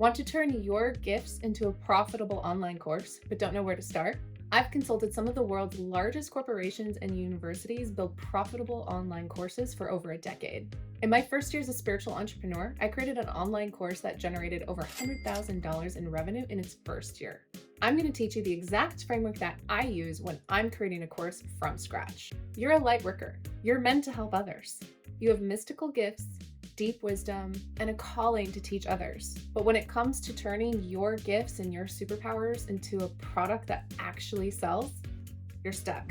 Want to turn your gifts into a profitable online course, but don't know where to start? I've consulted some of the world's largest corporations and universities build profitable online courses for over a decade. In my first year as a spiritual entrepreneur, I created an online course that generated over $100,000 in revenue in its first year. I'm going to teach you the exact framework that I use when I'm creating a course from scratch. You're a lightworker. You're meant to help others. You have mystical gifts, deep wisdom, and a calling to teach others. But when it comes to turning your gifts and your superpowers into a product that actually sells, you're stuck.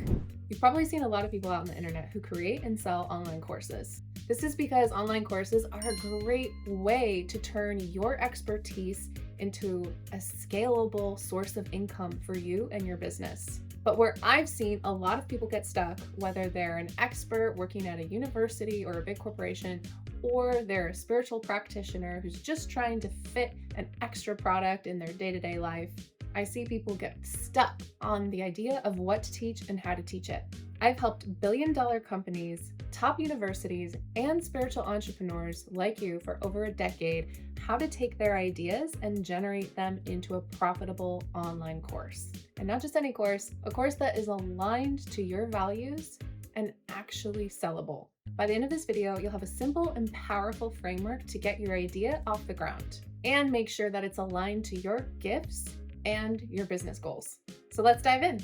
You've probably seen a lot of people out on the internet who create and sell online courses. This is because online courses are a great way to turn your expertise into a scalable source of income for you and your business. But where I've seen a lot of people get stuck, whether they're an expert working at a university or a big corporation, or they're a spiritual practitioner who's just trying to fit an extra product in their day-to-day life, I see people get stuck on the idea of what to teach and how to teach it. I've helped billion-dollar companies, top universities, and spiritual entrepreneurs like you for over a decade how to take their ideas and generate them into a profitable online course. And not just any course, a course that is aligned to your values and actually sellable. By the end of this video, you'll have a simple and powerful framework to get your idea off the ground and make sure that it's aligned to your gifts and your business goals. So let's dive in.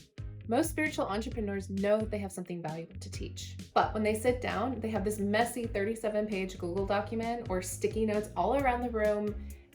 Most spiritual entrepreneurs know that they have something valuable to teach, but when they sit down, they have this messy 37-page Google document or sticky notes all around the room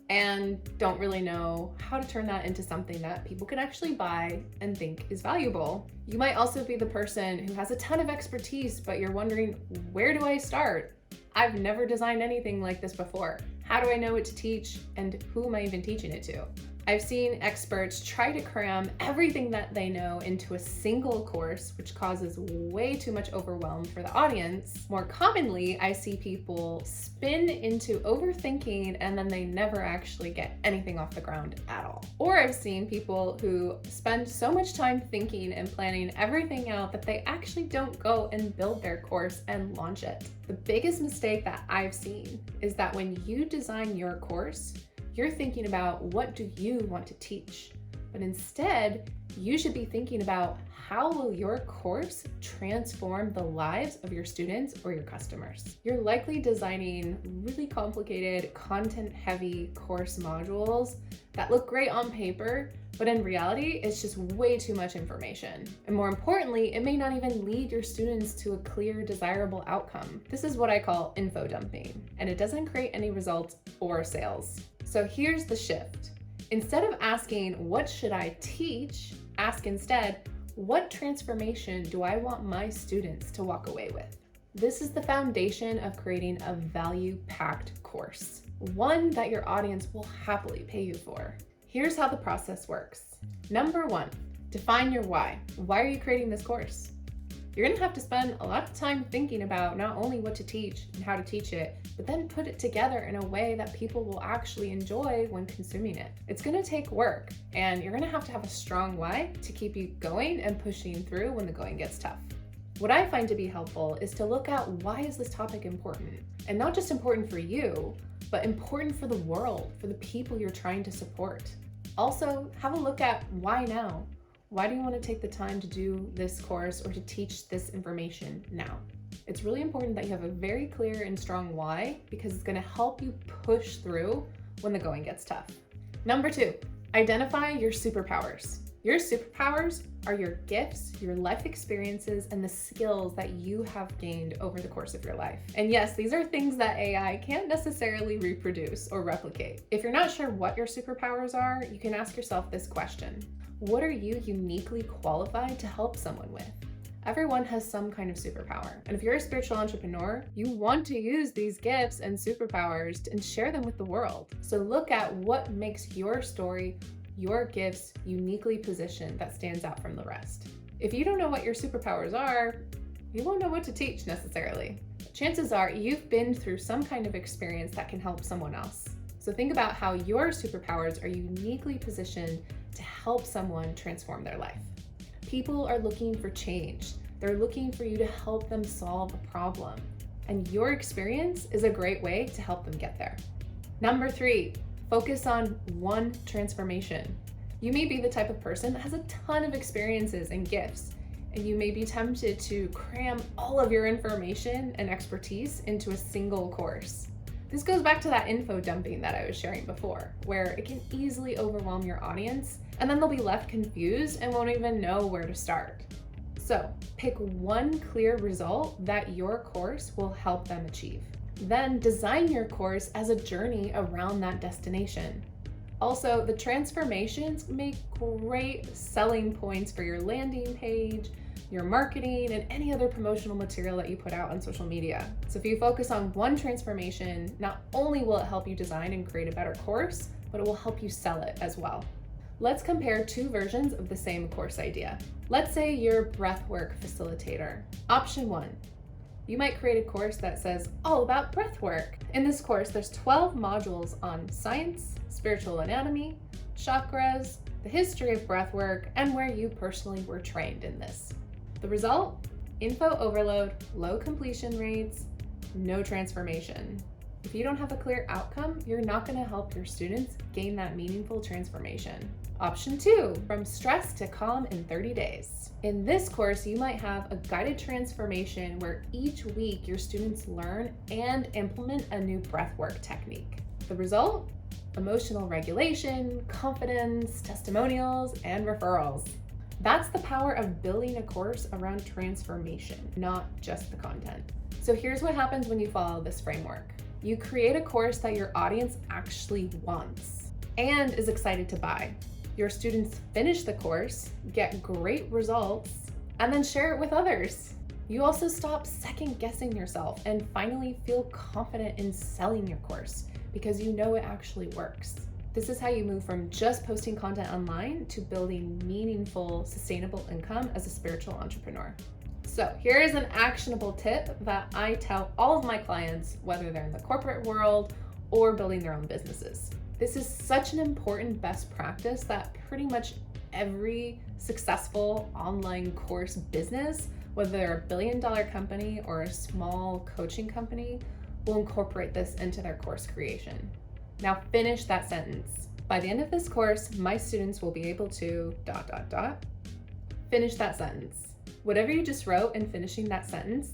and don't really know how to turn that into something that people can actually buy and think is valuable. You might also be the person who has a ton of expertise, but you're wondering, where do I start? I've never designed anything like this before. How do I know what to teach and who am I even teaching it to? I've seen experts try to cram everything that they know into a single course, which causes way too much overwhelm for the audience. More commonly, I see people spin into overthinking and then they never actually get anything off the ground at all. Or I've seen people who spend so much time thinking and planning everything out that they actually don't go and build their course and launch it. The biggest mistake that I've seen is that when you design your course, you're thinking about what do you want to teach, but instead you should be thinking about how will your course transform the lives of your students or your customers. You're likely designing really complicated, content-heavy course modules that look great on paper, but in reality, it's just way too much information. And more importantly, it may not even lead your students to a clear, desirable outcome. This is what I call info dumping, and it doesn't create any results or sales. So here's the shift. Instead of asking, what should I teach? Ask instead, what transformation do I want my students to walk away with? This is the foundation of creating a value-packed course, one that your audience will happily pay you for. Here's how the process works. Number one, define your why. Why are you creating this course? You're gonna have to spend a lot of time thinking about not only what to teach and how to teach it, but then put it together in a way that people will actually enjoy when consuming it. It's gonna take work, and you're gonna have to have a strong why to keep you going and pushing through when the going gets tough. What I find to be helpful is to look at why is this topic important? And not just important for you, but important for the world, for the people you're trying to support. Also, have a look at why now? Why do you want to take the time to do this course or to teach this information now? It's really important that you have a very clear and strong why, because it's going to help you push through when the going gets tough. Number two, identify your superpowers. Your superpowers are your gifts, your life experiences, and the skills that you have gained over the course of your life. And yes, these are things that AI can't necessarily reproduce or replicate. If you're not sure what your superpowers are, you can ask yourself this question. What are you uniquely qualified to help someone with? Everyone has some kind of superpower. And if you're a spiritual entrepreneur, you want to use these gifts and superpowers and share them with the world. So look at what makes your story, your gifts uniquely positioned that stands out from the rest. If you don't know what your superpowers are, you won't know what to teach necessarily. Chances are you've been through some kind of experience that can help someone else. So think about how your superpowers are uniquely positioned to help someone transform their life. People are looking for change. They're looking for you to help them solve a problem. And your experience is a great way to help them get there. Number three, Focus on one transformation. You may be the type of person that has a ton of experiences and gifts, and you may be tempted to cram all of your information and expertise into a single course. This goes back to that info dumping that I was sharing before, where it can easily overwhelm your audience, and then they'll be left confused and won't even know where to start. So pick one clear result that your course will help them achieve. Then design your course as a journey around that destination. Also, the transformations make great selling points for your landing page, your marketing, and any other promotional material that you put out on social media. So if you focus on one transformation, not only will it help you design and create a better course, but it will help you sell it as well. Let's compare two versions of the same course idea. Let's say you're a breathwork facilitator. Option 1. You might create a course that says all about breathwork. In this course, there's 12 modules on science, spiritual anatomy, chakras, the history of breathwork, and where you personally were trained in this. The result? Info overload, low completion rates, no transformation. If you don't have a clear outcome, you're not going to help your students gain that meaningful transformation. Option 2, from stress to calm in 30 days. In this course, you might have a guided transformation where each week your students learn and implement a new breathwork technique. The result? Emotional regulation, confidence, testimonials, and referrals. That's the power of building a course around transformation, not just the content. So here's what happens when you follow this framework. You create a course that your audience actually wants and is excited to buy. Your students finish the course, get great results, and then share it with others. You also stop second guessing yourself and finally feel confident in selling your course because you know it actually works. This is how you move from just posting content online to building meaningful, sustainable income as a spiritual entrepreneur. So here is an actionable tip that I tell all of my clients, whether they're in the corporate world or building their own businesses. This is such an important best practice that pretty much every successful online course business, whether they're a billion-dollar company or a small coaching company, will incorporate this into their course creation. Now finish that sentence. By the end of this course, my students will be able to ... Finish that sentence. Whatever you just wrote in finishing that sentence,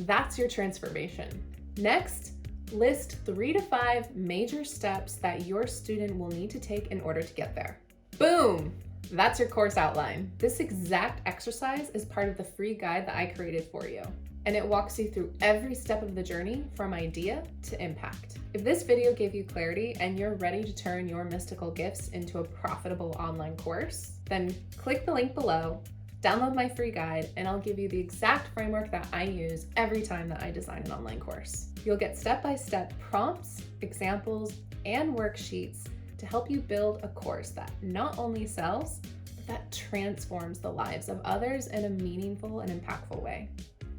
that's your transformation. Next, list 3 to 5 major steps that your student will need to take in order to get there. Boom! That's your course outline. This exact exercise is part of the free guide that I created for you, and it walks you through every step of the journey from idea to impact. If this video gave you clarity and you're ready to turn your mystical gifts into a profitable online course, then click the link below, download my free guide, and I'll give you the exact framework that I use every time that I design an online course. You'll get step-by-step prompts, examples, and worksheets to help you build a course that not only sells, but that transforms the lives of others in a meaningful and impactful way.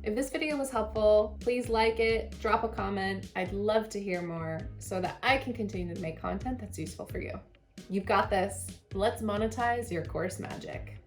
If this video was helpful, please like it, drop a comment. I'd love to hear more so that I can continue to make content that's useful for you. You've got this. Let's monetize your course magic.